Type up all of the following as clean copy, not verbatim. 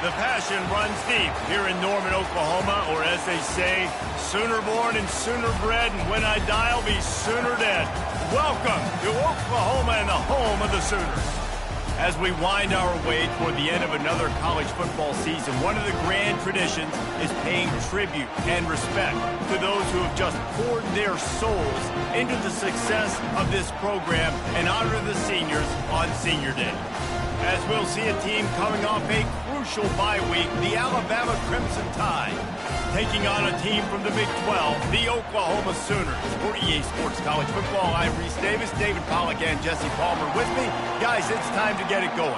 The passion runs deep here in Norman, Oklahoma, or as they say, sooner born and sooner bred, and when I die, I'll be sooner dead. Welcome to Oklahoma and the home of the Sooners. As we wind our way toward the end of another college football season, one of the grand traditions is paying tribute and respect to those who have just poured their souls into the success of this program and honor the seniors on Senior Day. As we'll see a team coming off a crucial bye week, the Alabama Crimson Tide, taking on a team from the Big 12, the Oklahoma Sooners. For EA Sports College Football, I'm Reese Davis, David Pollack, and Jesse Palmer with me. Guys, it's time to get it going.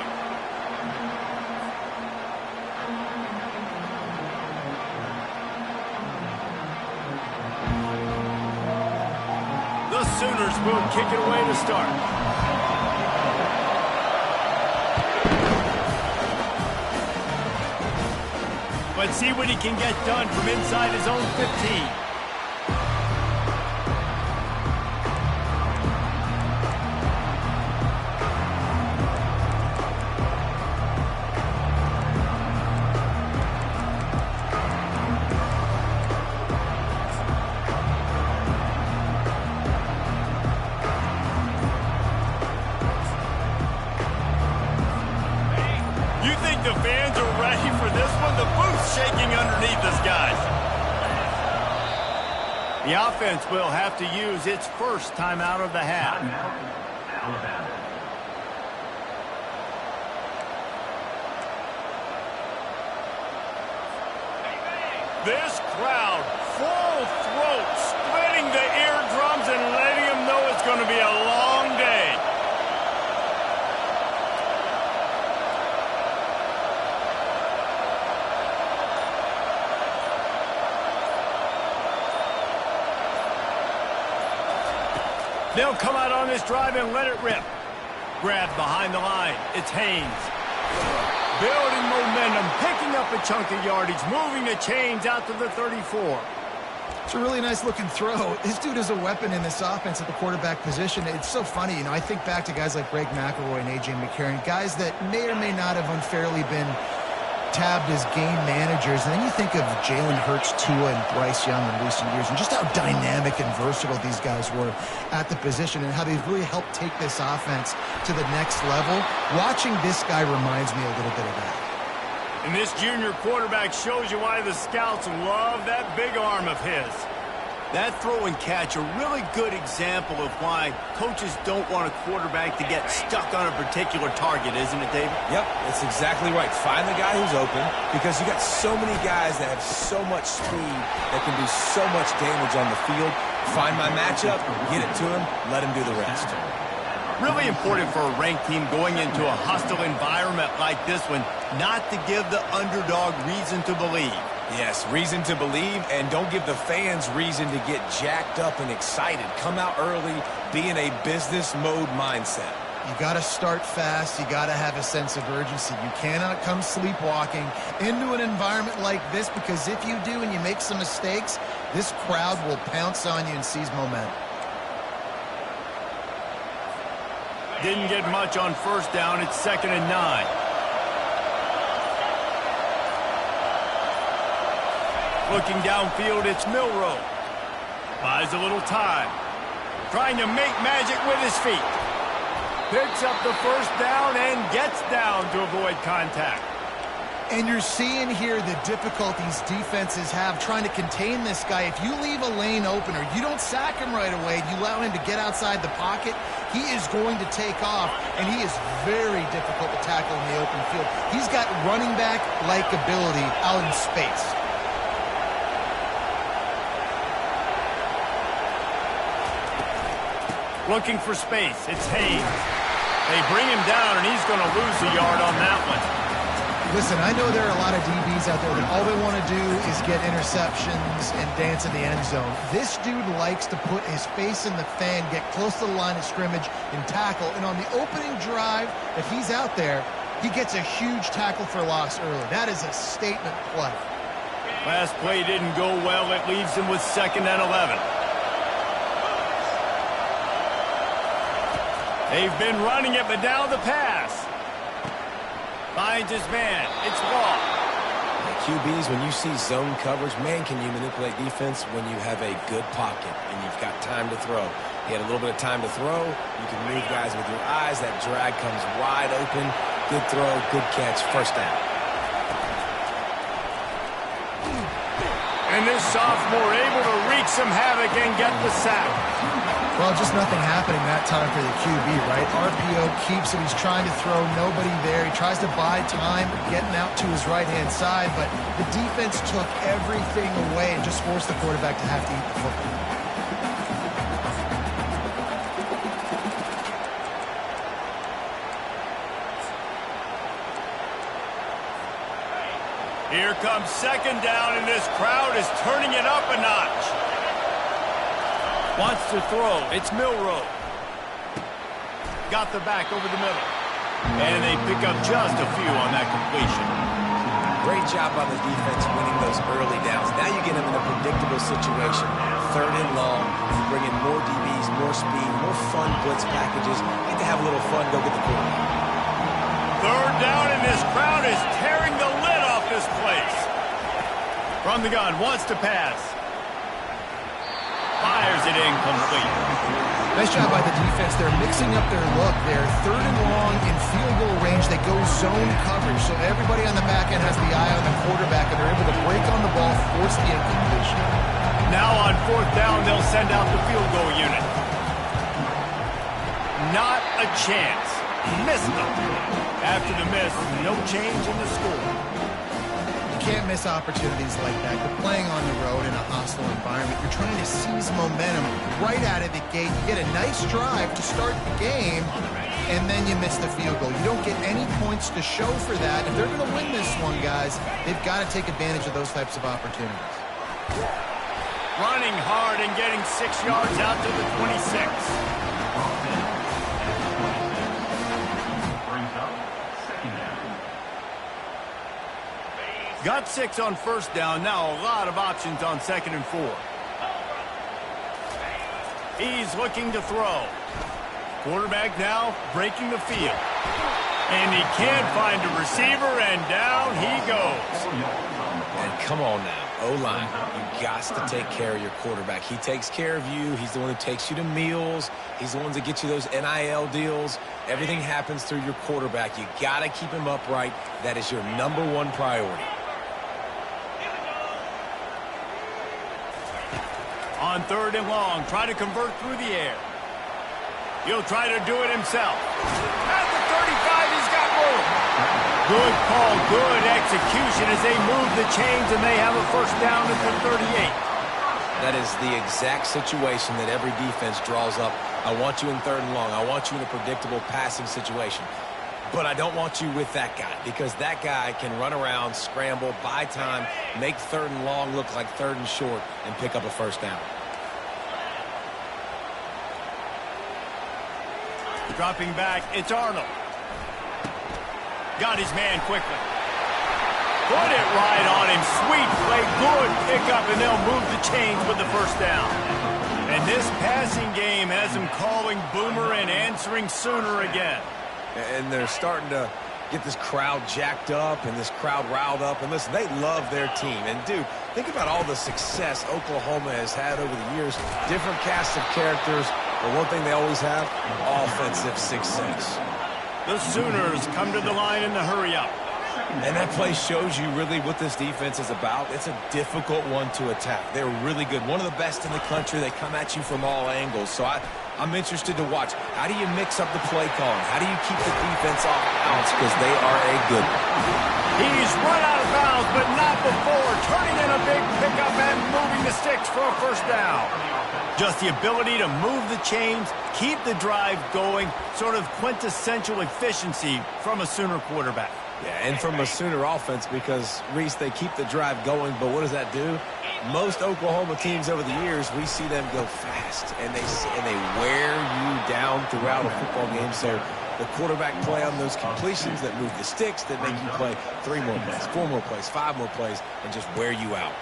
The Sooners will kick it away to start. Let's see what he can get done from inside his own 15. You think the fans are ready for this one? The booth's shaking underneath us, guys. The offense will have to use its first timeout of the half. Alabama. This crowd, full throat, splitting the eardrums and letting them know it's going to be a long day. They'll come out on this drive and let it rip. Grabbed behind the line. It's Haynes. Building momentum, picking up a chunk of yardage, moving the chains out to the 34. It's a really nice looking throw. This dude is a weapon in this offense at the quarterback position. It's so funny, you know, I think back to guys like Greg McElroy and A.J. McCarron, guys that may or may not have unfairly been tabbed as game managers, and then you think of Jalen Hurts, Tua, and Bryce Young in recent years, and just how dynamic and versatile these guys were at the position and how they've really helped take this offense to the next level. Watching this guy reminds me a little bit of that. And this junior quarterback shows you why the scouts love that big arm of his. That throw and catch, a really good example of why coaches don't want a quarterback to get stuck on a particular target, isn't it, David? Yep, that's exactly right. Find the guy who's open, because you got so many guys that have so much speed that can do so much damage on the field. Find my matchup, get it to him, let him do the rest. Really important for a ranked team going into a hostile environment like this one, not to give the underdog reason to believe. Yes, reason to believe, and don't give the fans reason to get jacked up and excited. Come out early, be in a business mode mindset. You got to start fast. You got to have a sense of urgency. You cannot come sleepwalking into an environment like this, because if you do and you make some mistakes, this crowd will pounce on you and seize momentum. Didn't get much on first down. It's 2nd and 9. Looking downfield, it's Milroe. Buys a little time. Trying to make magic with his feet. Picks up the first down and gets down to avoid contact. And you're seeing here the difficulties defenses have trying to contain this guy. If you leave a lane open or you don't sack him right away, you allow him to get outside the pocket, he is going to take off, and he is very difficult to tackle in the open field. He's got running back-like ability out in space. Looking for space. It's Haynes. They bring him down, and he's going to lose a yard on that one. Listen, I know there are a lot of DBs out there that all they want to do is get interceptions and dance in the end zone. This dude likes to put his face in the fan, get close to the line of scrimmage, and tackle. And on the opening drive that he's out there, he gets a huge tackle for loss early. That is a statement play. Last play didn't go well. It leaves him with 2nd and 11. They've been running it, but now the pass. Finds his man. It's Watt. QBs, when you see zone coverage, man, can you manipulate defense when you have a good pocket and you've got time to throw. He had a little bit of time to throw. You can move guys with your eyes. That drag comes wide open. Good throw, good catch, first down. And this sophomore able to wreak some havoc and get the sack. Well, just nothing happening that time for the QB, right? RPO keeps him. He's trying to throw. Nobody there. He tries to buy time, getting out to his right-hand side, but the defense took everything away and just forced the quarterback to have to eat the football. Here comes second down, and this crowd is turning it up a notch. Wants to throw. It's Milroe. Got the back over the middle. And they pick up just a few on that completion. Great job by the defense winning those early downs. Now you get them in a predictable situation. Third and long. You bring in more DBs, more speed, more fun blitz packages. Get to have a little fun. Go get the quarterback. Third down, and this crowd is tearing the lid off this place. From the gun, wants to pass. Fires it incomplete. Nice job by the defense. They're mixing up their look. They're third and long in field goal range. They go zone coverage, so everybody on the back end has the eye on the quarterback, and they're able to break on the ball, force the incompletion. Now on fourth down, they'll send out the field goal unit. Not a chance. Missed them. After the miss, no change in the score. You can't miss opportunities like that. You're playing on the road in a hostile environment. You're trying to seize momentum right out of the gate. You get a nice drive to start the game, and then you miss the field goal. You don't get any points to show for that. If they're going to win this one, guys, they've got to take advantage of those types of opportunities. Running hard and getting 6 yards out to the 26. Got 6 on first down. Now a lot of options on second and 4. He's looking to throw. Quarterback now breaking the field. And he can't find a receiver, and down he goes. And come on now, O-line, you got to take care of your quarterback. He takes care of you. He's the one who takes you to meals. He's the one that gets you those NIL deals. Everything happens through your quarterback. You got to keep him upright. That is your #1 priority. On third and long, try to convert through the air. He'll try to do it himself. At the 35, he's got room. Good call, good execution as they move the chains, and they have a first down at the 38. That is the exact situation that every defense draws up. I want you in third and long. I want you in a predictable passing situation. But I don't want you with that guy, because that guy can run around, scramble, buy time, make third and long look like third and short, and pick up a first down. Dropping back, it's Arnold. Got his man quickly. Put it right on him. Sweet play, good pickup, and they'll move the chains with the first down. And this passing game has him calling Boomer and answering Sooner again. And they're starting to get this crowd jacked up and this crowd riled up. And listen, they love their team. And, dude, think about all the success Oklahoma has had over the years. Different casts of characters. But one thing they always have, offensive success. The Sooners come to the line in the hurry-up. And that play shows you really what this defense is about. It's a difficult one to attack. They're really good. One of the best in the country. They come at you from all angles. So I'm interested to watch. How do you mix up the play calling? How do you keep the defense off balance? Because they are a good one. He's run out of bounds, but not before. Turning in a big pickup and moving the sticks for a first down. Just the ability to move the chains, keep the drive going, sort of quintessential efficiency from a Sooner quarterback. Yeah, and from a Sooner offense, because, Reese, they keep the drive going, but what does that do? Most Oklahoma teams over the years, we see them go fast, and they wear you down throughout a football game. So the quarterback play on those completions that move the sticks, that make you play 3 more plays, 4 more plays, 5 more plays, and just wear you out.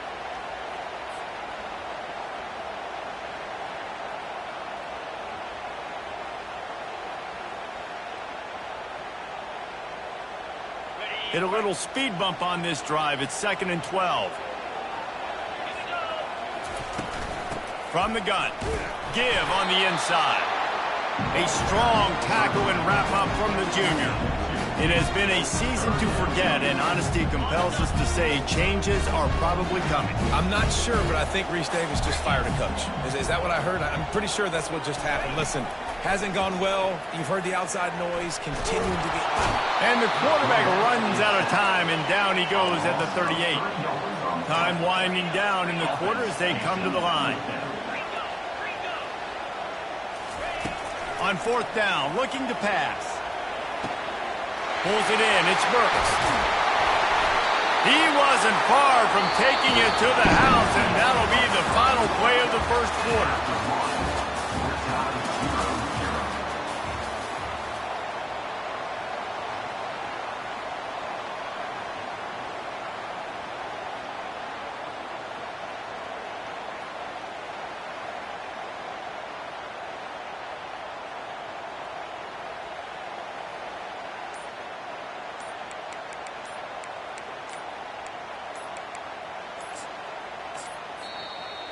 Hit a little speed bump on this drive. It's 2nd and 12. From the gun. Give on the inside. A strong tackle and wrap-up from the junior. It has been a season to forget, and honesty compels us to say changes are probably coming. I'm not sure, but I think Reese Davis just fired a coach. Is that what I heard? I'm pretty sure that's what just happened. Listen, hasn't gone well. You've heard the outside noise continuing to get loud. And the quarterback runs out of time, and down he goes at the 38. Time winding down in the quarter as they come to the line. On 4th down, looking to pass. Pulls it in. It's Burks. He wasn't far from taking it to the house, and that'll be the final play of the first quarter.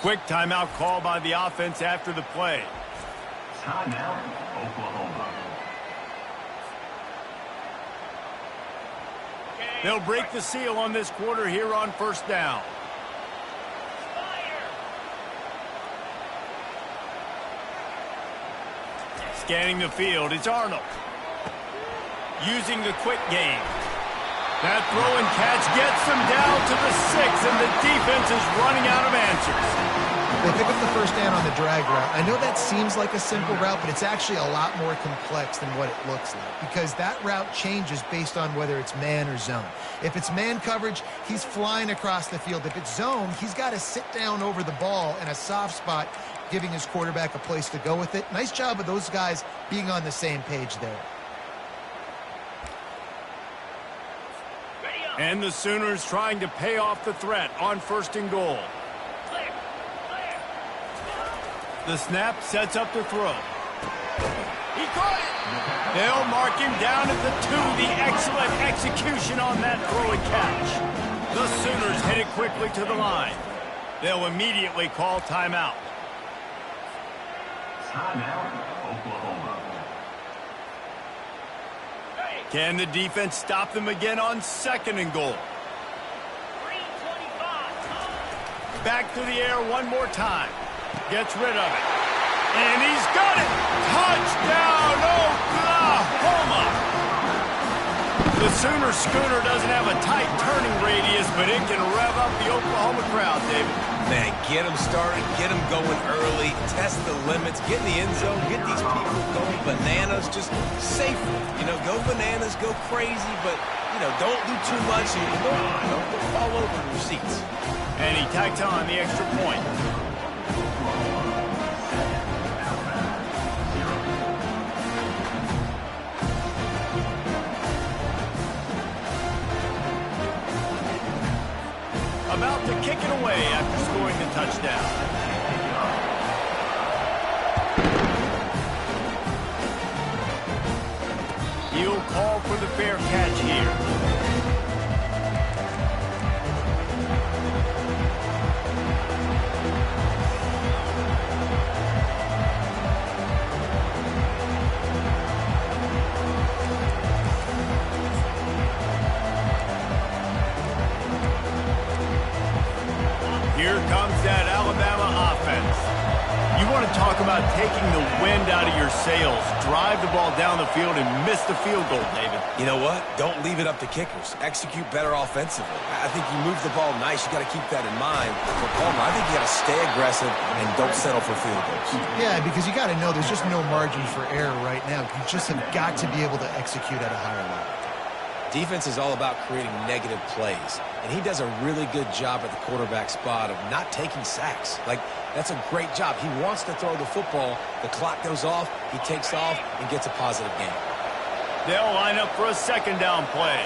Quick timeout call by the offense after the play. Timeout, Oklahoma. They'll break the seal on this quarter here on 1st down. Scanning the field, it's Arnold. Using the quick game. That throw and catch gets them down to the 6, and the defense is running out of answers. They pick up the first down on the drag route. I know that seems like a simple route, but it's actually a lot more complex than what it looks like, because that route changes based on whether it's man or zone. If it's man coverage, he's flying across the field. If it's zone, he's got to sit down over the ball in a soft spot, giving his quarterback a place to go with it. Nice job of those guys being on the same page there. And the Sooners trying to pay off the threat on 1st and goal. The snap sets up the throw. He caught it. They'll mark him down at the 2. The excellent execution on that throw and catch. The Sooners headed quickly to the line. They'll immediately call timeout. Timeout, Oklahoma. Can the defense stop them again on 2nd and goal? Back to the air one more time. Gets rid of it. And he's got it! Touchdown, Oklahoma! The Sooner schooner doesn't have a tight turning radius, but it can rev up the Oklahoma crowd, David. Man, get them started, get them going early, test the limits, get in the end zone, get these people going bananas, just safely. You know, go bananas, go crazy, but, you know, don't do too much and don't fall over in your seats. And he tacks on the extra point. About to kick it away after scoring the touchdown. He'll call for the fair catch here. Here comes that Alabama offense. You want to talk about taking the wind out of your sails. Drive the ball down the field and miss the field goal, David. You know what? Don't leave it up to kickers. Execute better offensively. I think you move the ball nice. You got to keep that in mind. For Palmer, I think you got to stay aggressive and don't settle for field goals. Yeah, because you got to know there's just no margin for error right now. You just have got to be able to execute at a higher level. Defense is all about creating negative plays, and he does a really good job at the quarterback spot of not taking sacks. Like, that's a great job. He wants to throw the football. The clock goes off, he takes off, and gets a positive gain. They'll line up for a 2nd down play.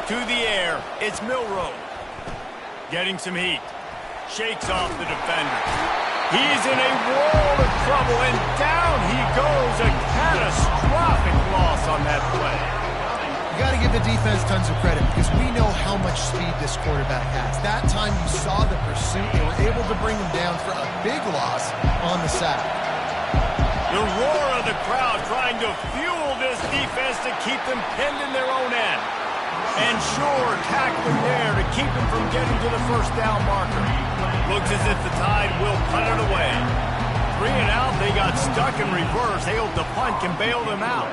To the air, it's Milroe. Getting some heat. Shakes off the defender. He's in a world of trouble, and down he goes. A catastrophic loss on that play. You got to give the defense tons of credit because we know how much speed this quarterback has. That time you saw the pursuit. They were able to bring him down for a big loss on the sack. The roar of the crowd trying to fuel this defense to keep them pinned in their own end. And sure, tackling there to keep him from getting to the first down marker. Looks as if the Tide will punt it away. 3 and out, they got stuck in reverse. They hope the punt can bail them out.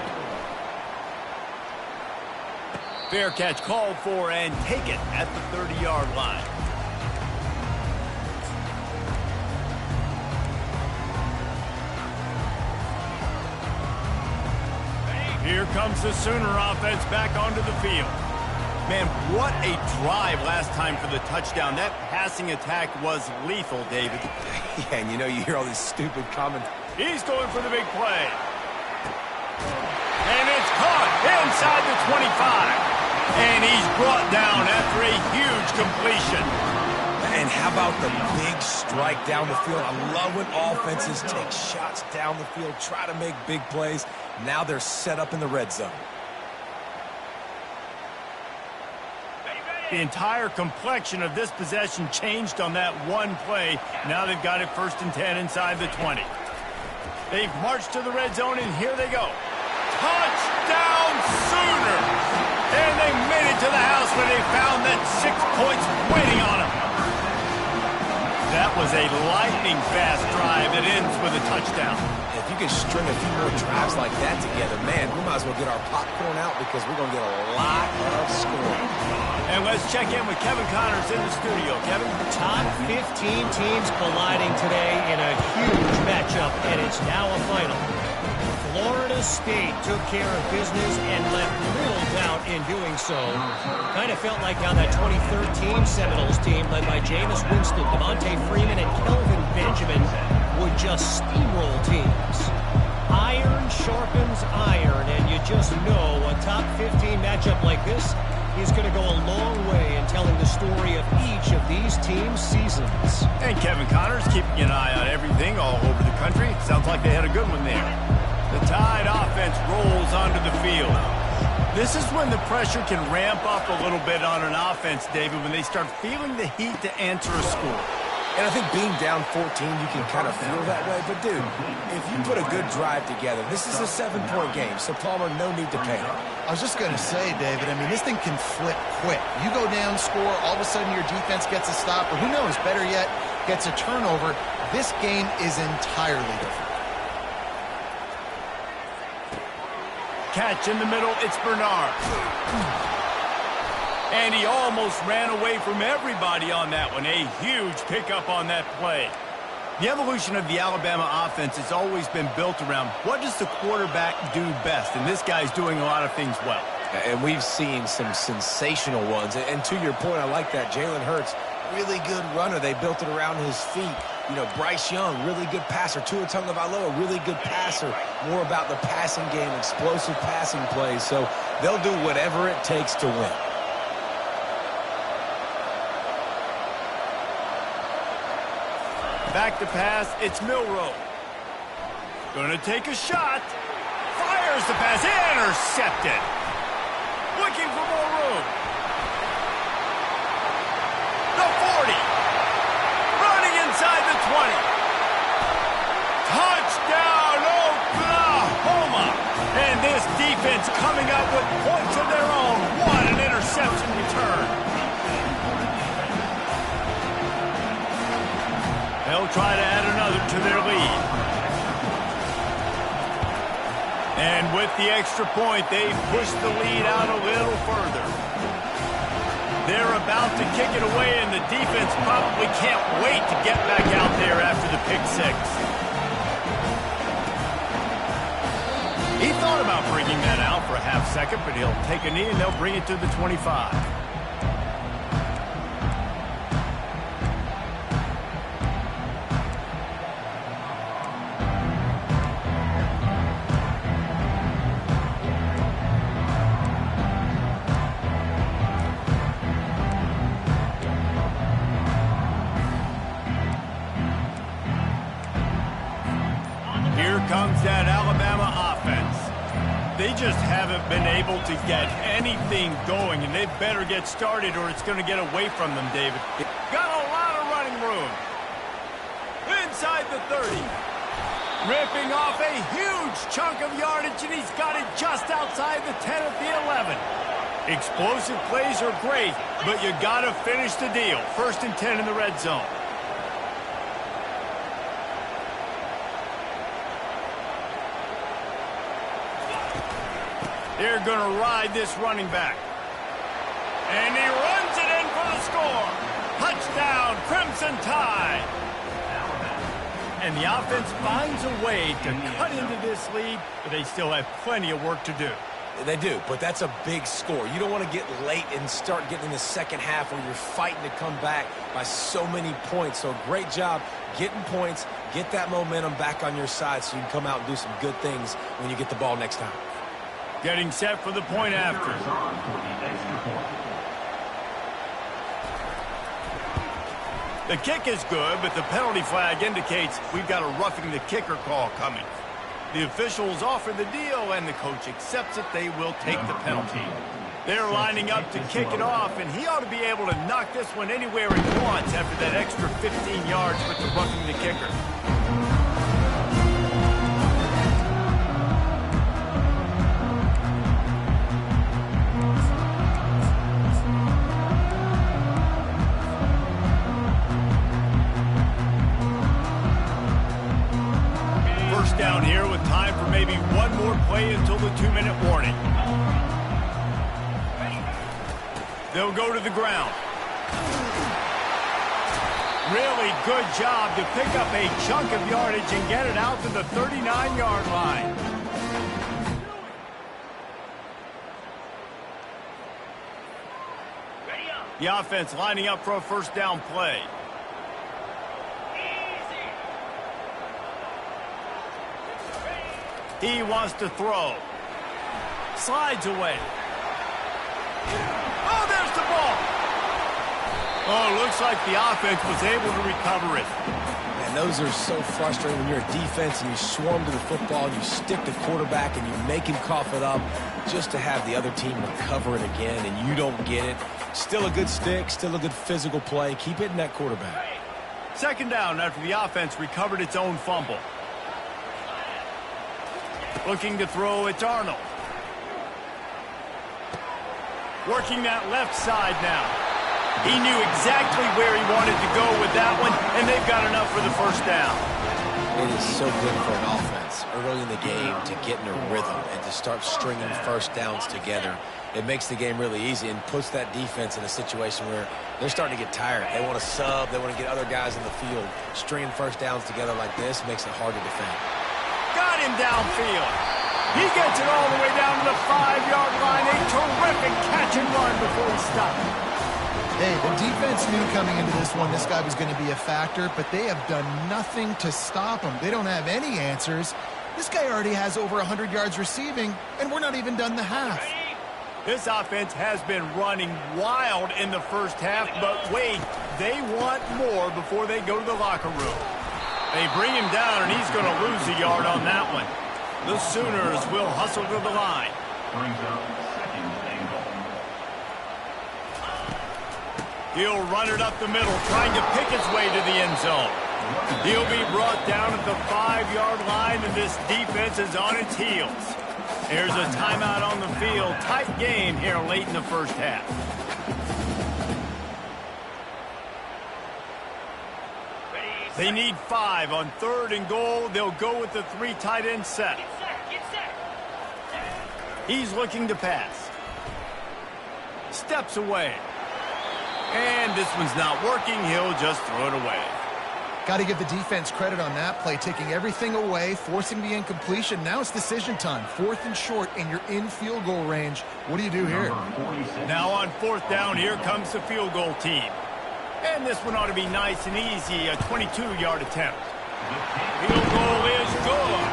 Fair catch called for and take it at the 30-yard line. Here comes the Sooner offense back onto the field. Man, what a drive last time for the touchdown. That passing attack was lethal, David. Yeah, and you hear all these stupid comments. He's going for the big play. And it's caught inside the 25. And he's brought down after a huge completion. And how about the big strike down the field? I love when offenses take shots down the field, try to make big plays. Now they're set up in the red zone. The entire complexion of this possession changed on that one play. Now they've got it 1st and 10 inside the 20. They've marched to the red zone, and here they go. Touchdown Sooners! And they made it to the house where they found that 6 points waiting on them. That was a lightning-fast drive that ends with a touchdown. If you can string a few more drives like that together, man, we might as well get our popcorn out because we're going to get a lot of scoring. And let's check in with Kevin Connors in the studio. Kevin? Top 15 teams colliding today in a huge matchup, and it's now a final. Florida State took care of business and left little doubt in doing so. Kind of felt like how that 2013 Seminoles team led by Jameis Winston, Devontae Freeman, and Kelvin Benjamin would just steamroll teams. Iron sharpens iron, and you just know a top 15 matchup like this is going to go a long way in telling the story of each of these teams' seasons. And Kevin Connors keeping an eye on everything all over the country. Sounds like they had a good one there. The Tide offense rolls onto the field. This is when the pressure can ramp up a little bit on an offense, David, when they start feeling the heat to answer a score. And I think being down 14, you can kind of feel that way. But, dude, if you put a good drive together, this is a 7-point game, so Palmer, no need to panic. I was just going to say, David, I mean, this thing can flip quick. You go down, score, all of a sudden your defense gets a stop, or who knows, better yet, gets a turnover. This game is entirely different. Catch in the middle, it's Bernard. And he almost ran away from everybody on that one. A huge pickup on that play. The evolution of the Alabama offense has always been built around what does the quarterback do best, and this guy's doing a lot of things well. And we've seen some sensational ones. And to your point, I like that. Jalen Hurts, really good runner. They built it around his feet. You know, Bryce Young, really good passer. Tua Tagovailoa, really good passer. More about the passing game, explosive passing plays. So they'll do whatever it takes to win. Back to pass, it's Milroe. Gonna take a shot. Fires the pass, intercepted. Looking for more room. The 40. Running inside the 20. Touchdown, Oklahoma. And this defense coming up with points of their own. What an interception return. They'll try to add another to their lead. And with the extra point, they push the lead out a little further. They're about to kick it away, and the defense probably can't wait to get back out there after the pick six. He thought about bringing that out for a half second, but he'll take a knee, and they'll bring it to the 25. They just haven't been able to get anything going, and they better get started or it's going to get away from them, David. Got a lot of running room. Inside the 30. Ripping off a huge chunk of yardage, and he's got it just outside the 10 at the 11. Explosive plays are great, but you got to finish the deal. 1st and 10 in the red zone. They're going to ride this running back. And he runs it in for the score. Touchdown, Crimson Tide. And the offense finds a way to cut into this lead, but they still have plenty of work to do. They do, but that's a big score. You don't want to get late and start getting in the second half where you're fighting to come back by so many points. So great job getting points, get that momentum back on your side so you can come out and do some good things when you get the ball next time. Getting set for the point after. The kick is good, but the penalty flag indicates we've got a roughing the kicker call coming. The officials offer the deal, and the coach accepts it. They will take the penalty. They're lining up to kick it off, and he ought to be able to knock this one anywhere he wants after that extra 15 yards with the roughing the kicker. Down here with time for maybe one more play until the 2-minute warning. They'll go to the ground. Really good job to pick up a chunk of yardage and get it out to the 39-yard line. The offense lining up for a 1st down play. He wants to throw. Slides away. Oh, there's the ball. Oh, looks like the offense was able to recover it. And those are so frustrating when you're a defense and you swarm to the football and you stick the quarterback and you make him cough it up just to have the other team recover it again and you don't get it. Still a good stick, still a good physical play. Keep hitting that quarterback. 2nd down after the offense recovered its own fumble. Looking to throw, it's Arnold. Working that left side now. He knew exactly where he wanted to go with that one, and they've got enough for the 1st down. It is so good for an offense early in the game to get in a rhythm and to start stringing 1st downs together. It makes the game really easy and puts that defense in a situation where they're starting to get tired. They want to sub. They want to get other guys in the field. Stringing 1st downs together like this makes it hard to defend. Got him downfield. He gets it all the way down to the 5-yard line. A terrific catch and run before he stopped. Hey, the defense knew coming into this one this guy was going to be a factor, but they have done nothing to stop him. They don't have any answers. This guy already has over 100 yards receiving, and we're not even done the half. This offense has been running wild in the 1st half, but wait, they want more before they go to the locker room. They bring him down, and he's going to lose a yard on that one. The Sooners will hustle to the line. Brings up 2nd and goal. He'll run it up the middle, trying to pick his way to the end zone. He'll be brought down at the 5-yard line, and this defense is on its heels. There's a timeout on the field. Tight game here late in the 1st half. They need 5 on 3rd and goal. They'll go with the 3 tight end set. He's looking to pass. Steps away. And this one's not working. He'll just throw it away. Got to give the defense credit on that play, taking everything away, forcing the incompletion. Now it's decision time. 4th and short, and you're in field goal range. What do you do here? Now on 4th down, here comes the field goal team. And this one ought to be nice and easy, a 22-yard attempt. Field goal is good.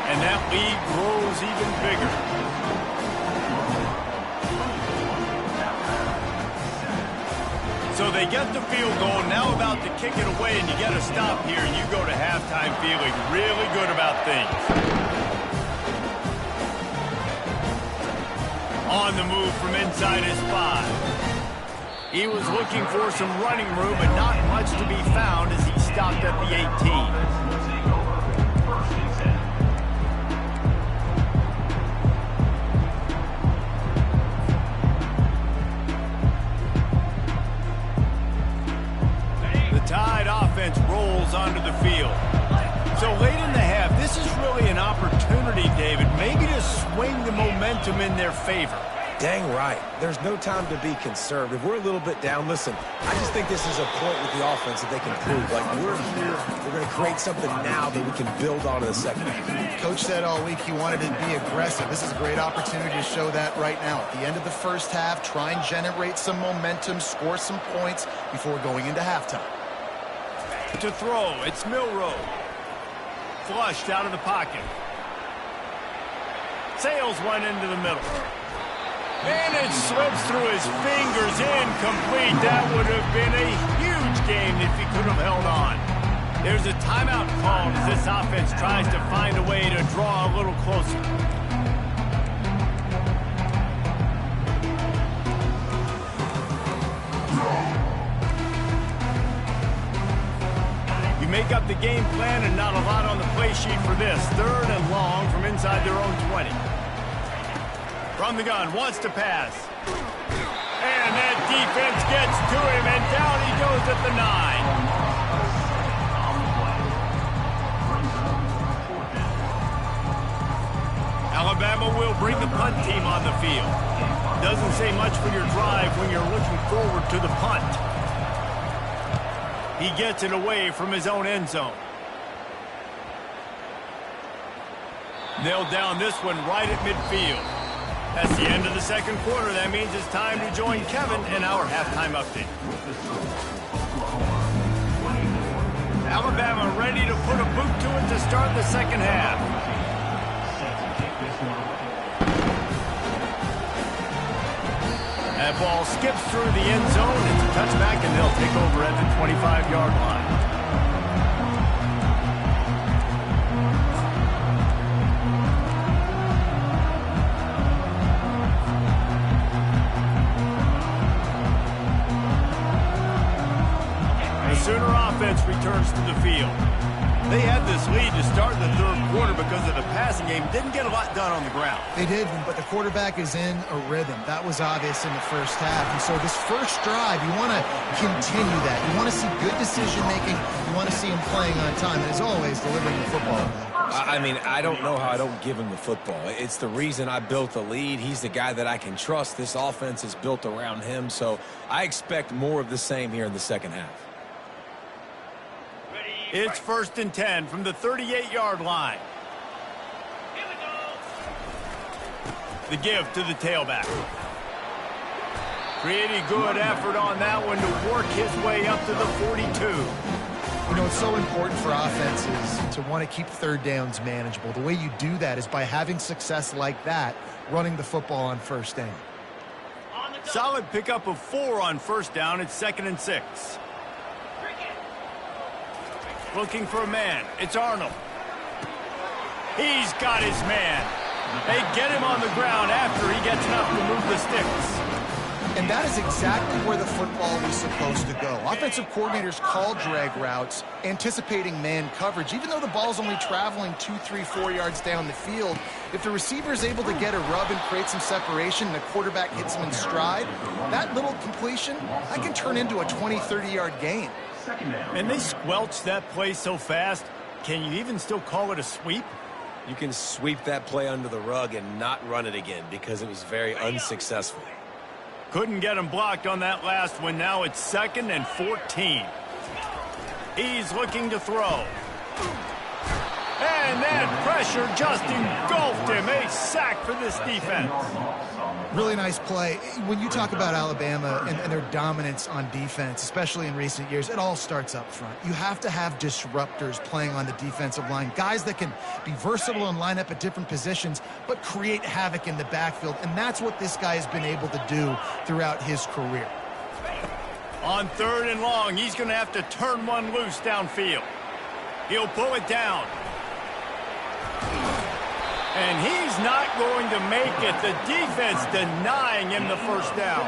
And that lead grows even bigger. So they get the field goal, now about to kick it away, and you get a stop here, and you go to halftime feeling really good about things. On the move from inside his 5. He was looking for some running room, but not much to be found as he stopped at the 18. Tide offense rolls onto the field. So late in the half, this is really an opportunity, David, maybe to swing the momentum in their favor. Dang right. There's no time to be conservative. We're a little bit down. Listen, I just think this is a point with the offense that they can prove. Like, we're here, we're going to create something now that we can build on in the second half. Coach said all week he wanted to be aggressive. This is a great opportunity to show that right now. At the end of the first half, try and generate some momentum, score some points before going into halftime. To throw, it's Milroe. Flushed out of the pocket. Sails one into the middle. And it slips through his fingers, incomplete. That would have been a huge game if he could have held on. There's a timeout called as this offense tries to find a way to draw a little closer. Make up the game plan and not a lot on the play sheet for this. 3rd and long from inside their own 20. From the gun, wants to pass. And that defense gets to him, and down he goes at the 9. Alabama will bring the punt team on the field. Doesn't say much for your drive when you're looking forward to the punt. He gets it away from his own end zone. Nailed down this one right at midfield. That's the end of the second quarter. That means it's time to join Kevin in our halftime update. Alabama ready to put a boot to it to start the second half. That ball skips through the end zone. It's a touchback, and they'll take over at the 25-yard line. The Sooner offense returns to the field. They had this lead to start the third quarter because of the passing game. Didn't get a lot done on the ground. They did, but the quarterback is in a rhythm. That was obvious in the first half. And so this first drive, you want to continue that. You want to see good decision-making. You want to see him playing on time. And as always, delivering the football. I mean, I don't know how I don't give him the football. It's the reason I built the lead. He's the guy that I can trust. This offense is built around him. So I expect more of the same here in the second half. It's 1st and 10 from the 38-yard line. The give to the tailback. Pretty good effort on that one to work his way up to the 42. You know, it's so important for offenses to want to keep third downs manageable. The way you do that is by having success like that, running the football on first down. Solid pickup of 4 on first down. It's 2nd and 6. Looking for a man. It's Arnold. He's got his man. They get him on the ground after he gets enough to move the sticks. And that is exactly where the football was supposed to go. Offensive coordinators call drag routes, anticipating man coverage. Even though the ball's only traveling 2, 3, 4 yards down the field, if the receiver is able to get a rub and create some separation and the quarterback hits him in stride, that little completion, that can turn into a 20, 30-yard gain. And they squelched that play so fast, can you even still call it a sweep? You can sweep that play under the rug and not run it again because it was very unsuccessful. Couldn't get him blocked on that last one. Now it's 2nd and 14. He's looking to throw. And that pressure just engulfed him. A sack for this defense. Really nice play. When you talk about Alabama and their dominance on defense, especially in recent years, it all starts up front. You have to have disruptors playing on the defensive line, guys that can be versatile and line up at different positions, but create havoc in the backfield. And that's what this guy has been able to do throughout his career. On 3rd and long, he's going to have to turn one loose downfield. He'll pull it down. And he's not going to make it. The defense denying him the first down.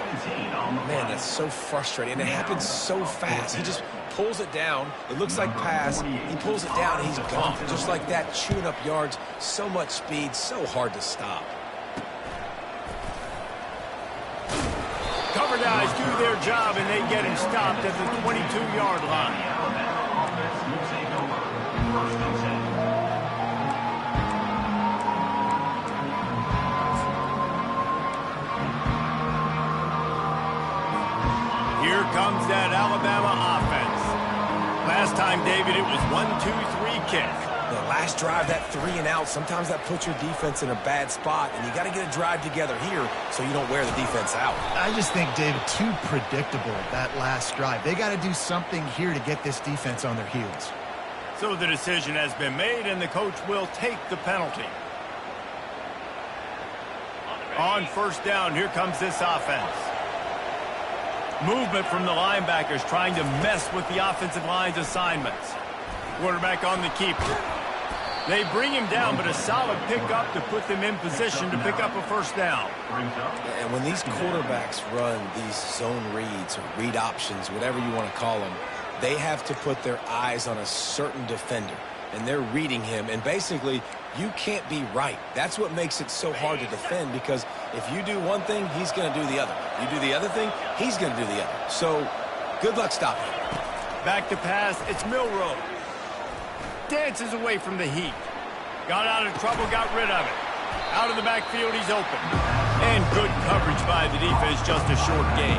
Man, that's so frustrating. And it happens so fast. He just pulls it down. It looks like pass. He pulls it down, and he's gone. Just like that, chewing up yards. So much speed, so hard to stop. Cover guys do their job, and they get him stopped at the 22-yard line. Offense will take over. First and 10. Here comes that Alabama offense. Last time, David, it was 1-2-3 kick. The last drive, that 3-and-out, sometimes that puts your defense in a bad spot, and you got to get a drive together here so you don't wear the defense out. I just think, David, too predictable, that last drive. They got to do something here to get this defense on their heels. So the decision has been made, and the coach will take the penalty. On first down, here comes this offense. Movement from the linebackers trying to mess with the offensive line's assignments. Quarterback on the keeper. They bring him down, but a solid pickup to put them in position to pick up a first down. And when these quarterbacks run these zone reads or read options, whatever you want to call them, they have to put their eyes on a certain defender, and they're reading him. And basically, you can't be right. That's what makes it so hard to defend, because if you do one thing, he's going to do the other. You do the other thing, he's going to do the other. So, good luck stopping him. Back to pass, it's Milroe. Dances away from the heat. Got out of trouble, got rid of it. Out of the backfield, he's open. And good coverage by the defense, just a short gain.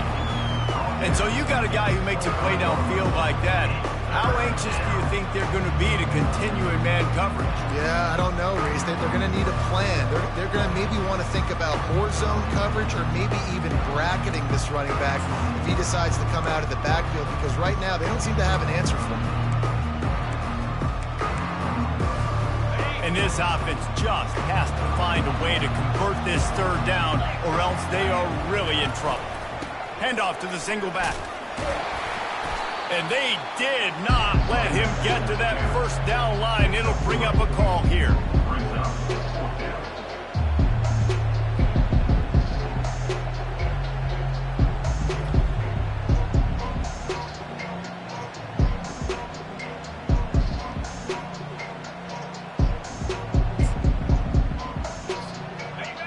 And so you got a guy who makes a play downfield like that. How anxious do you think they're going to be to continue in man coverage? Yeah, I don't know, Reese. They're going to need a plan. They're going to maybe want to think about more zone coverage, or maybe even bracketing this running back if he decides to come out of the backfield, because right now they don't seem to have an answer for him. And this offense just has to find a way to convert this third down, or else they are really in trouble. Handoff to the single back. And they did not let him get to that first down line. It'll bring up a call here.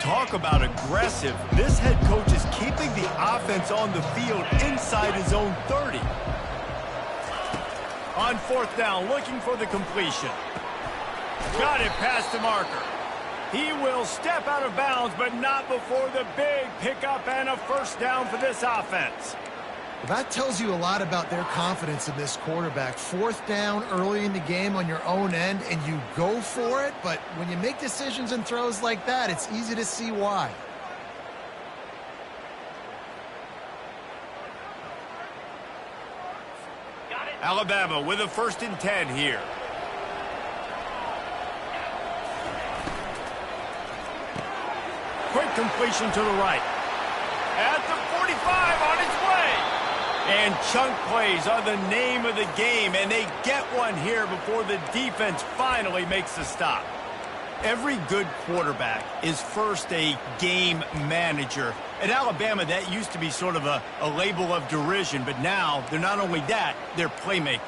Talk about aggressive. This head coach is keeping the offense on the field inside his own 30. On fourth down, looking for the completion. Got it past the marker. He will step out of bounds, but not before the big pickup and a first down for this offense. Well, that tells you a lot about their confidence in this quarterback. Fourth down early in the game on your own end, and you go for it, but when you make decisions and throws like that, it's easy to see why. Alabama with a 1st and 10 here. Quick completion to the right. At the 45, on its way. And chunk plays are the name of the game, and they get one here before the defense finally makes the stop. Every good quarterback is first a game manager. At Alabama, that used to be sort of a label of derision, but now they're not only that, they're playmakers.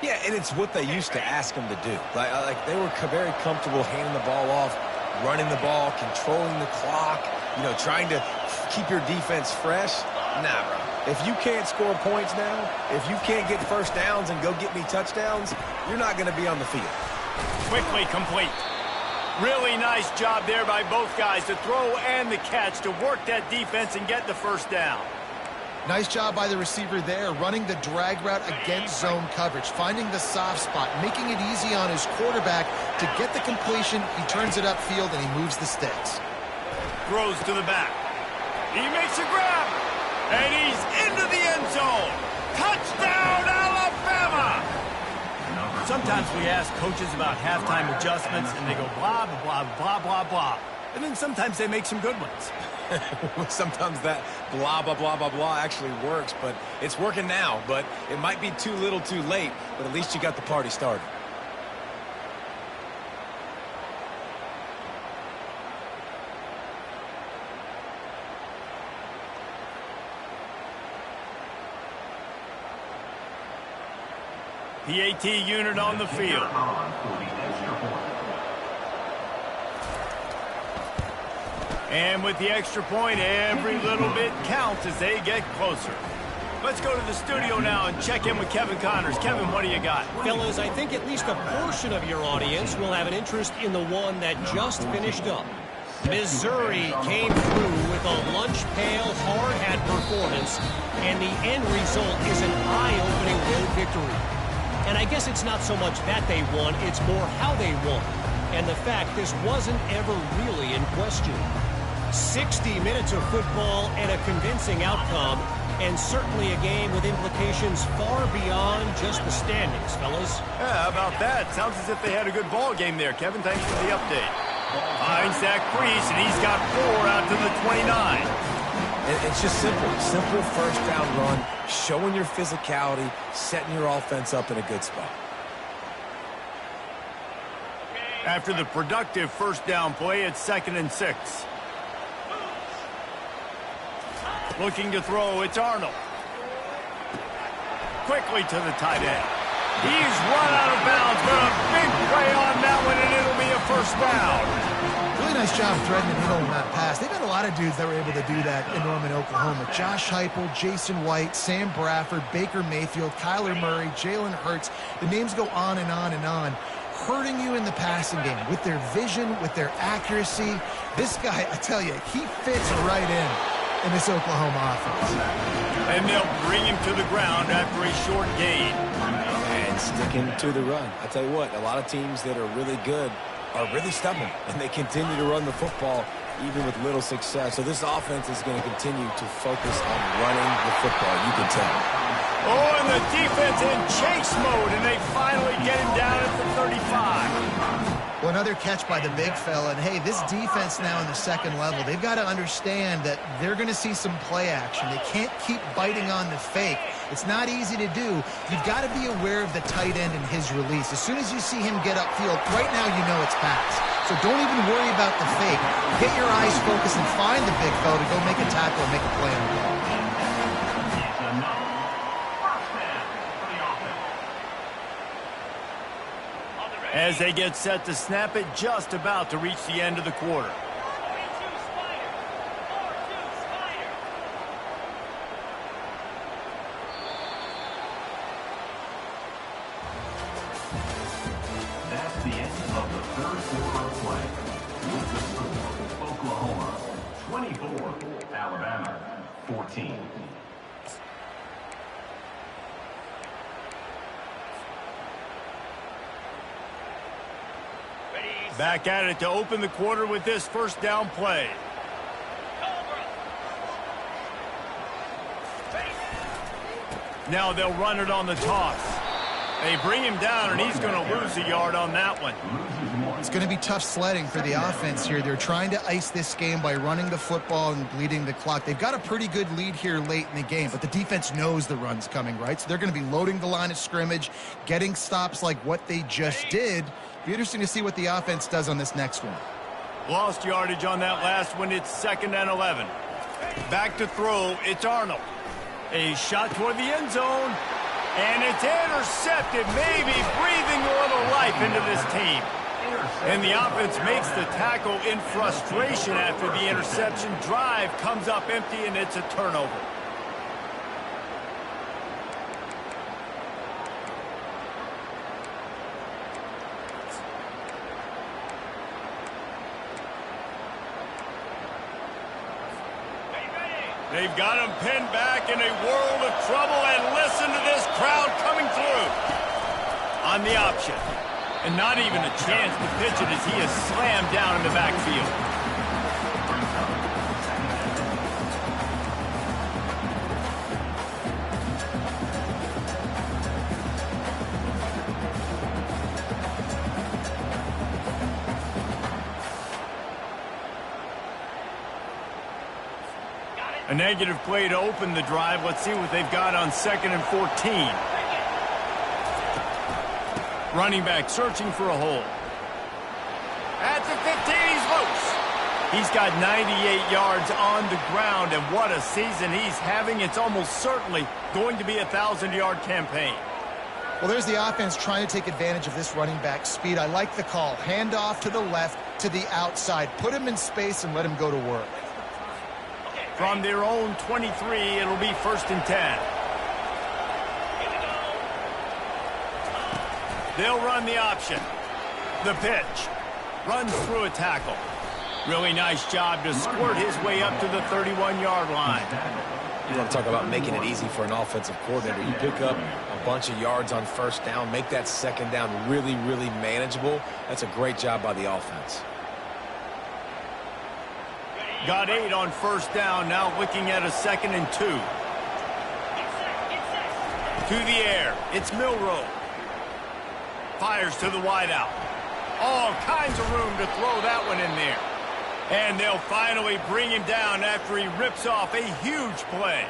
Yeah, and it's what they used to ask them to do. Like they were very comfortable handing the ball off, running the ball, controlling the clock, trying to keep your defense fresh. Nah, bro. If you can't score points now, if you can't get first downs and go get me touchdowns, you're not going to be on the field. Quickly complete. Really nice job there by both guys, the throw and the catch, to work that defense and get the first down. Nice job by the receiver there, running the drag route against zone coverage, finding the soft spot, making it easy on his quarterback to get the completion. He turns it upfield and he moves the sticks. Throws to the back. He makes a grab, and he's into the end zone. Touchdown, Alabama! Sometimes we ask coaches about halftime adjustments, and they go blah, blah, blah, blah, blah. And then sometimes they make some good ones. Sometimes that blah, blah, blah, blah, blah actually works, but it's working now. But it might be too little too late, but at least you got the party started. PAT unit on the field. And with the extra point, every little bit counts as they get closer. Let's go to the studio now and check in with Kevin Connors. Kevin, what do you got? Fellas, I think at least a portion of your audience will have an interest in the one that just finished up. Missouri came through with a lunch pail, hard-hat performance, and the end result is an eye-opening road victory. And I guess it's not so much that they won, it's more how they won. And the fact this wasn't ever really in question. 60 minutes of football and a convincing outcome, and certainly a game with implications far beyond just the standings, fellas. Yeah, how about that? Sounds as if they had a good ball game there. Kevin, thanks for the update. Finds that crease, and he's got 4 out to the 29. It's just simple. Simple first down run, showing your physicality, setting your offense up in a good spot. After the productive first down play, it's 2nd and 6. Looking to throw, it's Arnold. Quickly to the tight end. He's run out of bounds, but a big play on that one, and it'll be a first down. Really nice job threading the needle on that pass. They've had a lot of dudes that were able to do that in Norman, Oklahoma. Josh Heupel, Jason White, Sam Bradford, Baker Mayfield, Kyler Murray, Jalen Hurts. The names go on and on and on. Hurting you in the passing game with their vision, with their accuracy. This guy, I tell you, he fits right in this Oklahoma offense. And they'll bring him to the ground after a short gain. And sticking to the run. I tell you what, a lot of teams that are really good are really stubborn, and they continue to run the football even with little success. So this offense is going to continue to focus on running the football. You can tell. Oh, and the defense in chase mode, and they finally get him down at the 35. Well, another catch by the big fella. And, hey, this defense now in the second level, they've got to understand that they're going to see some play action. They can't keep biting on the fake. It's not easy to do. You've got to be aware of the tight end and his release. As soon as you see him get upfield, right now you know it's pass. So don't even worry about the fake. Get your eyes focused and find the big fella to go make a tackle and make a play on the ball. As they get set to snap it, just about to reach the end of the quarter. That's the end of the third quarter of play. With the score, Oklahoma 24, Alabama 14. Back at it to open the quarter with this first down play. Now they'll run it on the toss. They bring him down, and he's going to lose a yard on that one. It's going to be tough sledding for the offense here. They're trying to ice this game by running the football and bleeding the clock. They've got a pretty good lead here late in the game, but the defense knows the run's coming, right? So they're going to be loading the line of scrimmage, getting stops like what they just did. Be interesting to see what the offense does on this next one. Lost yardage on that last one. It's 2nd and 11. Back to throw. It's Arnold. A shot toward the end zone. And it's intercepted, maybe breathing a little life into this team. And the offense makes the tackle in frustration after the interception. Drive comes up empty, and it's a turnover. They've got him pinned back in a world of trouble, and listen to this crowd coming through. On the option. And not even a chance to pitch it as he is slammed down in the backfield. A negative play to open the drive. Let's see what they've got on 2nd and 14. Running back searching for a hole. At the 15, he's loose. He's got 98 yards on the ground, and what a season he's having. It's almost certainly going to be a 1,000-yard campaign. Well, there's the offense trying to take advantage of this running back speed. I like the call. Hand off to the left, to the outside. Put him in space and let him go to work. From their own 23, it'll be 1st and 10. They'll run the option. The pitch. Runs through a tackle. Really nice job to squirt his way up to the 31-yard line. You want to talk about making it easy for an offensive coordinator. You pick up a bunch of yards on 1st down, make that 2nd down really, really manageable. That's a great job by the offense. Got 8 on 1st down, now looking at a 2nd and 2. To the air, it's Milroe. Fires to the wideout. All kinds of room to throw that one in there. And they'll finally bring him down after he rips off a huge play.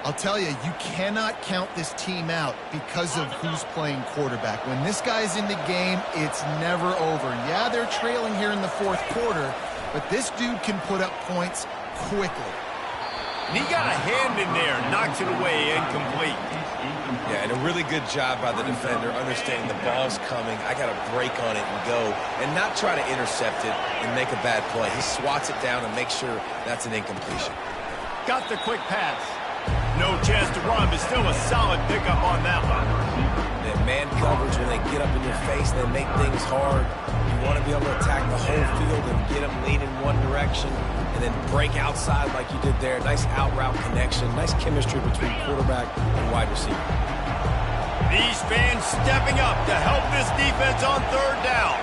I'll tell you, you cannot count this team out because of who's playing quarterback. When this guy's in the game, it's never over. Yeah, they're trailing here in the 4th quarter, but this dude can put up points quickly. And he got a hand in there, knocks it away, incomplete. Yeah, and a really good job by the defender, understanding the ball's coming. I got to break on it and go, and not try to intercept it and make a bad play. He swats it down and makes sure that's an incompletion. Got the quick pass. No chance to run, but still a solid pickup on that one. And man coverage, when they get up in your face, they make things hard. You want to be able to attack the whole field and get them leaning one direction and then break outside like you did there. Nice out-route connection, nice chemistry between quarterback and wide receiver. These fans stepping up to help this defense on 3rd down.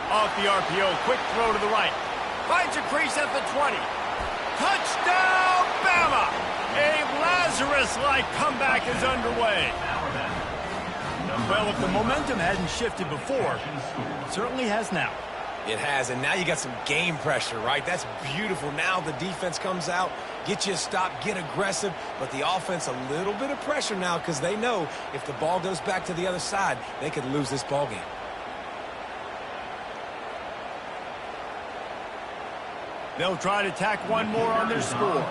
Off the RPO, quick throw to the right. Finds a crease at the 20. Touchdown, Bama! A Lazarus-like comeback is underway. Well, if the momentum hadn't shifted before, it certainly has now. It has, and now you got some game pressure, right? That's beautiful. Now the defense comes out, get you a stop, get aggressive, but the offense a little bit of pressure now because they know if the ball goes back to the other side, they could lose this ball game. They'll try to tack one more on their score.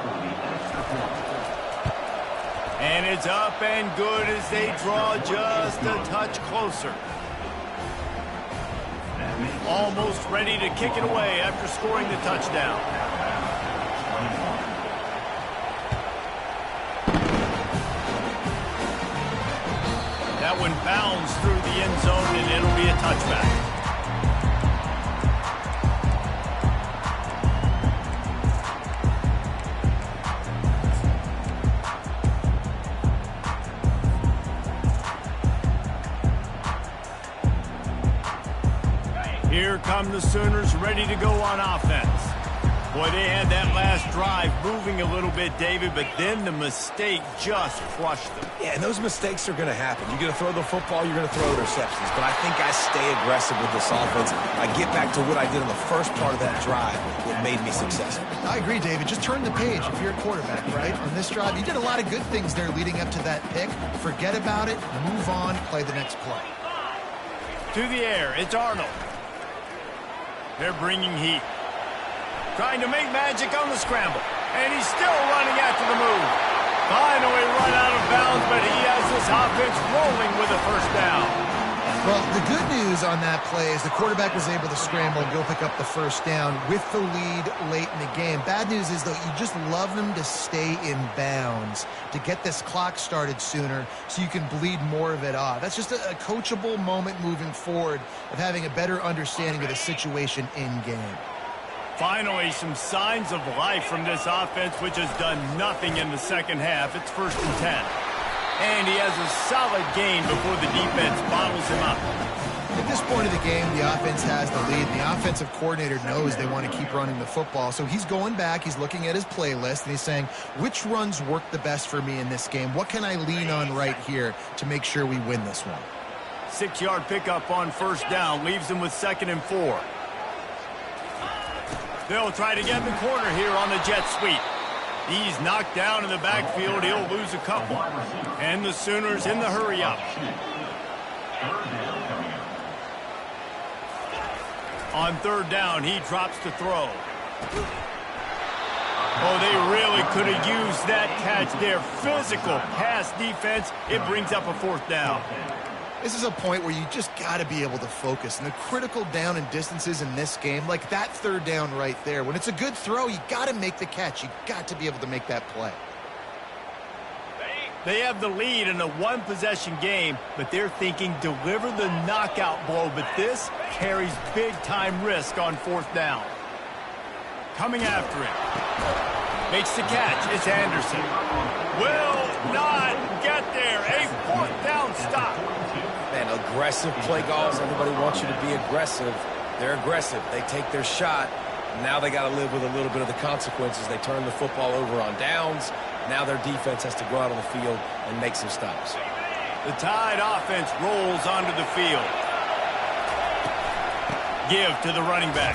And it's up and good as they draw just a touch closer. Almost ready to kick it away after scoring the touchdown. That one bounds through the end zone, and it'll be a touchback. Here come the Sooners ready to go on offense. Boy, they had that last drive moving a little bit, David, but then the mistake just crushed them. Yeah, and those mistakes are going to happen. You're going to throw the football, you're going to throw interceptions. But I think I stay aggressive with this offense. I get back to what I did in the first part of that drive that made me successful. I agree, David. Just turn the page if you're a quarterback, right? On this drive, you did a lot of good things there leading up to that pick. Forget about it, move on, play the next play. To the air, it's Arnold. They're bringing heat. Trying to make magic on the scramble. And he's still running after the move. Finally run out of bounds, but he has this offense rolling with a 1st down. Well, the good news on that play is the quarterback was able to scramble and go pick up the 1st down with the lead late in the game. Bad news is, though, you just love them to stay in bounds to get this clock started sooner so you can bleed more of it off. That's just a coachable moment moving forward of having a better understanding of the situation in game. Finally, some signs of life from this offense, which has done nothing in the 2nd half. It's 1st and 10. And he has a solid gain before the defense bottles him up. At this point of the game, the offense has the lead. The offensive coordinator knows they want to keep running the football. So he's going back, he's looking at his playlist, and he's saying, which runs work the best for me in this game? What can I lean on right here to make sure we win this one? 6-yard pickup on 1st down leaves them with 2nd and 4. They'll try to get in the corner here on the jet sweep. He's knocked down in the backfield. He'll lose a couple. And the Sooners in the hurry up. On 3rd down, he drops to throw. Oh, they really could have used that catch there. Physical pass defense. It brings up a 4th down. This is a point where you just got to be able to focus. And the critical down and distances in this game, like that 3rd down right there, when it's a good throw, you got to make the catch. You got to be able to make that play. They have the lead in a 1-possession game, but they're thinking deliver the knockout blow. But this carries big-time risk on 4th down. Coming after it. Makes the catch. It's Anderson. Will not get there. A 4th down stop. Man, aggressive play calls. Everybody wants you to be aggressive. They're aggressive. They take their shot. Now they got to live with a little bit of the consequences. They turn the football over on downs. Now their defense has to go out on the field and make some stops. The Tide offense rolls onto the field. Give to the running back.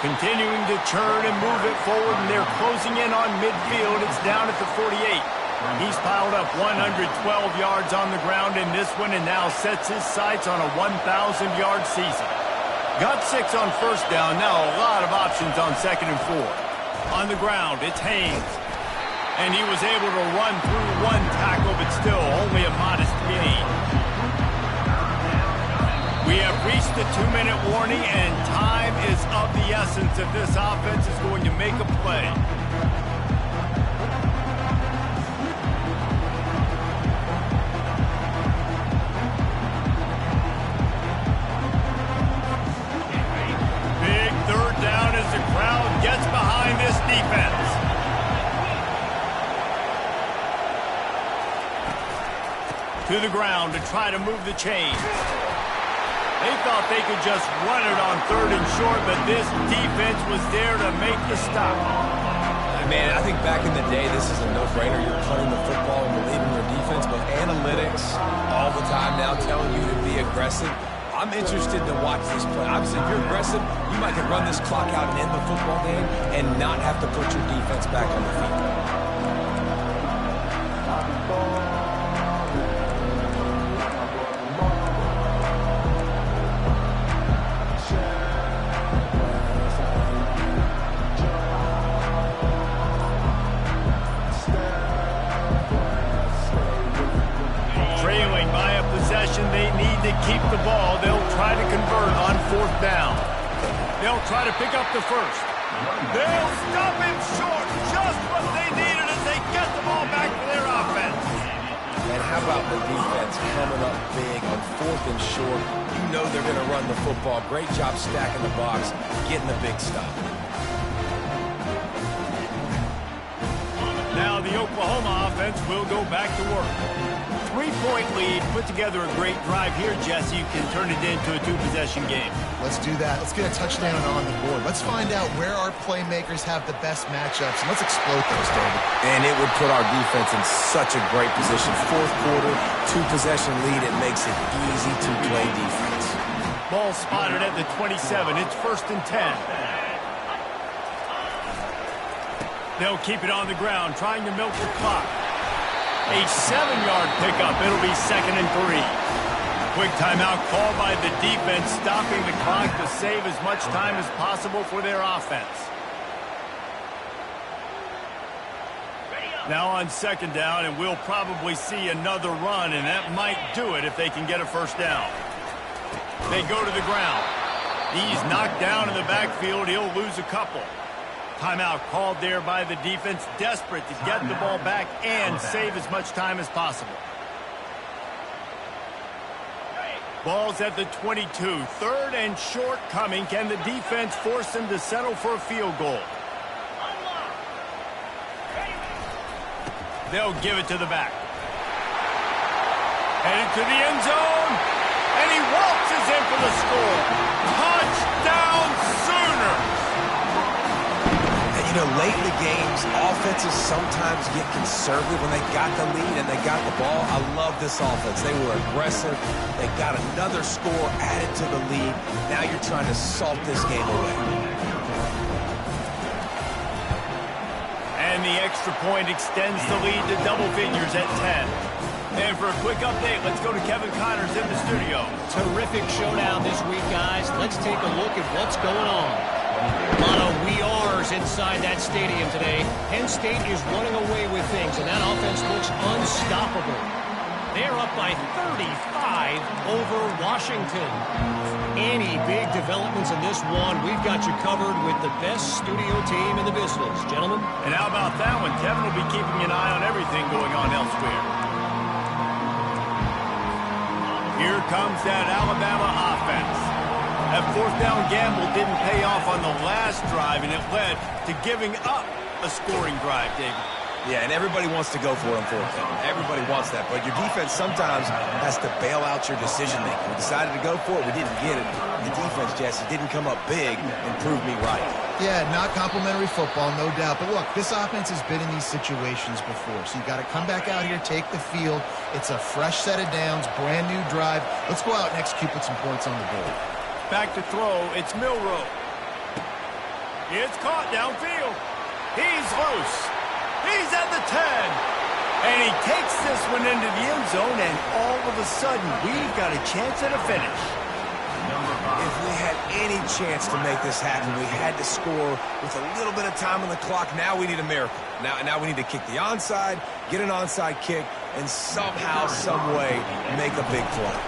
Continuing to churn and move it forward, and they're closing in on midfield. It's down at the 48. He's piled up 112 yards on the ground in this one and now sets his sights on a 1,000-yard season. Got 6 on 1st down. Now a lot of options on 2nd and 4. On the ground, it's Haynes. And he was able to run through 1 tackle, but still only a modest gain. We have reached the 2-minute warning, and time is of the essence if this offense is going to make a play. Big 3rd down as the crowd gets behind this defense. To the ground to try to move the chains. They thought they could just run it on 3rd and short, but this defense was there to make the stop. Man, I think back in the day, this is a no-brainer. You're punting the football and believing your defense, but analytics all the time now telling you to be aggressive. I'm interested to watch this play. Obviously, if you're aggressive, you might can run this clock out and end the football game and not have to put your defense back on the field. They need to keep the ball. They'll try to convert on 4th down. They'll try to pick up the 1st. They'll stop him short. Just what they needed as they get the ball back for their offense. And how about the defense coming up big on 4th and short? You know they're going to run the football. Great job stacking the box, getting the big stop. Now the Oklahoma offense will go back to work. 3-point lead, put together a great drive here, Jesse. You can turn it into a 2-possession game. Let's do that. Let's get a touchdown on the board. Let's find out where our playmakers have the best matchups, and let's exploit those, David. And it would put our defense in such a great position. 4th quarter, 2-possession lead. It makes it easy to play defense. Ball spotted at the 27. It's 1st and 10. They'll keep it on the ground, trying to milk the clock. A 7-yard pickup. It'll be 2nd and 3. Quick timeout called by the defense, stopping the clock to save as much time as possible for their offense. Now on 2nd down, and we'll probably see another run, and that might do it if they can get a 1st down. They go to the ground. He's knocked down in the backfield. He'll lose a couple. Timeout called there by the defense, desperate to get the ball back and save as much time as possible. Ball's at the 22. 3rd and short coming. Can the defense force them to settle for a field goal? They'll give it to the back. Headed to the end zone. And he waltzes in for the score. Touchdown Sooners! You know, late in the games, offenses sometimes get conservative when they got the lead and they got the ball. I love this offense. They were aggressive. They got another score added to the lead. Now you're trying to salt this game away. And the extra point extends the lead to double figures at 10. And for a quick update, let's go to Kevin Connors in the studio. Terrific showdown this week, guys. Let's take a look at what's going on. A lot of we ares noise inside that stadium today. Penn State is running away with things, and that offense looks unstoppable. They're up by 35 over Washington. Any big developments in this one, we've got you covered with the best studio team in the business, gentlemen. And how about that one? Kevin will be keeping an eye on everything going on elsewhere. Here comes that Alabama offense. That fourth down gamble didn't pay off on the last drive, and it led to giving up a scoring drive, David. Yeah, and everybody wants to go for it on fourth down. Everybody wants that, but your defense sometimes has to bail out your decision-making. We decided to go for it. We didn't get it. The defense, Jesse, didn't come up big and prove me right. Yeah, not complimentary football, no doubt. But look, this offense has been in these situations before, so you got to come back out here, take the field. It's a fresh set of downs, brand new drive. Let's go out and execute with some points on the board. Back to throw, it's Milroe. It's caught downfield. He's loose. He's at the 10. And he takes this one into the end zone, and all of a sudden, we've got a chance at a finish. If we had any chance to make this happen, we had to score with a little bit of time on the clock. Now we need a miracle. Now we need to kick the onside, get an onside kick, and somehow, some way, make a big play.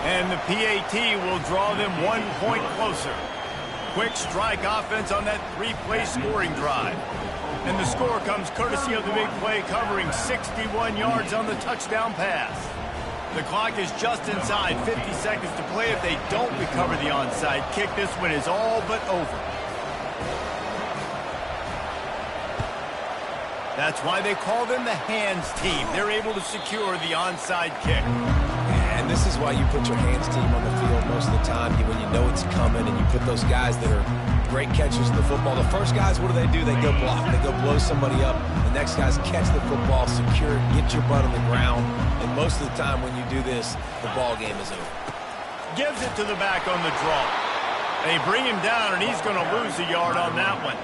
And the PAT will draw them 1 point closer. Quick strike offense on that three-play scoring drive. And the score comes courtesy of the big play, covering 61 yards on the touchdown pass. The clock is just inside 50 seconds to play. If they don't recover the onside kick, this one is all but over. That's why they call them the hands team. They're able to secure the onside kick. And this is why you put your hands team on the field most of the time when you know it's coming, and you put those guys that are great catchers of the football. The first guys, what do? They go block. They go blow somebody up. The next guys catch the football, secure it, get your butt on the ground. And most of the time when you do this, the ball game is over. Gives it to the back on the draw. They bring him down, and he's going to lose a yard on that one.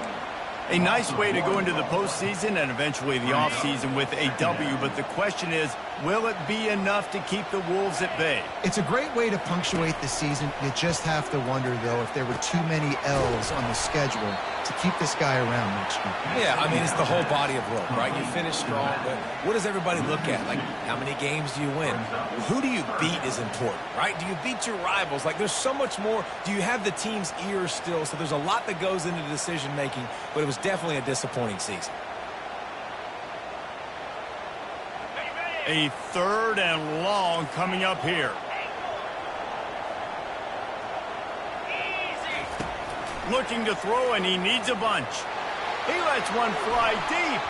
A nice way to go into the postseason and eventually the offseason with a W, but the question is, will it be enough to keep the Wolves at bay? It's a great way to punctuate the season. You just have to wonder, though, if there were too many L's on the schedule to keep this guy around next week. Yeah, I mean, it's the whole body of work, right? You finish strong, but what does everybody look at? Like, how many games do you win? Who do you beat is important, right? Do you beat your rivals? Like, there's so much more. Do you have the team's ear still? So there's a lot that goes into decision-making, but it was definitely a disappointing season. A 3rd and long coming up here. Looking to throw, and he needs a bunch. He lets one fly deep.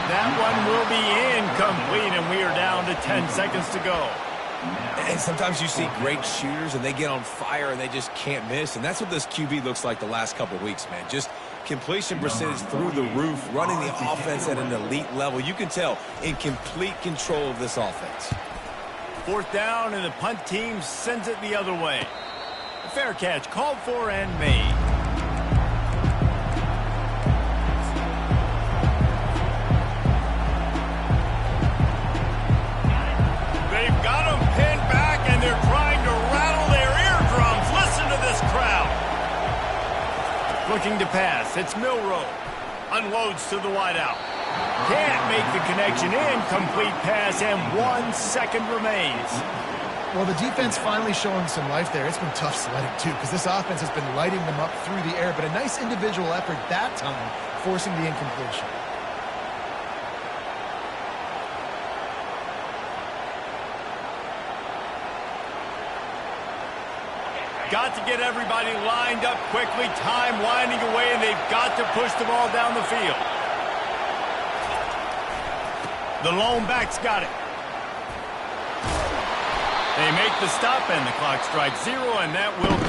That one will be incomplete, and we are down to 10 seconds to go. And sometimes you see great shooters, and they get on fire, and they just can't miss. And that's what this QB looks like the last couple of weeks, man. Just completion percentage through the roof, running the offense at an elite level. You can tell in complete control of this offense. 4th down, and the punt team sends it the other way. A fair catch called for and made. They've got them pinned back, and they're trying to rattle their eardrums. Listen to this crowd. Looking to pass. It's Milroe. Unloads to the wideout. Can't make the connection. Incomplete pass, and 1 second remains. Well, the defense finally showing some life there. It's been tough sledding, too, because this offense has been lighting them up through the air, but a nice individual effort that time, forcing the incompletion. Got to get everybody lined up quickly. Time winding away, and they've got to push the ball down the field. The lone back's got it. They make the stop, and the clock strikes 0, and that will do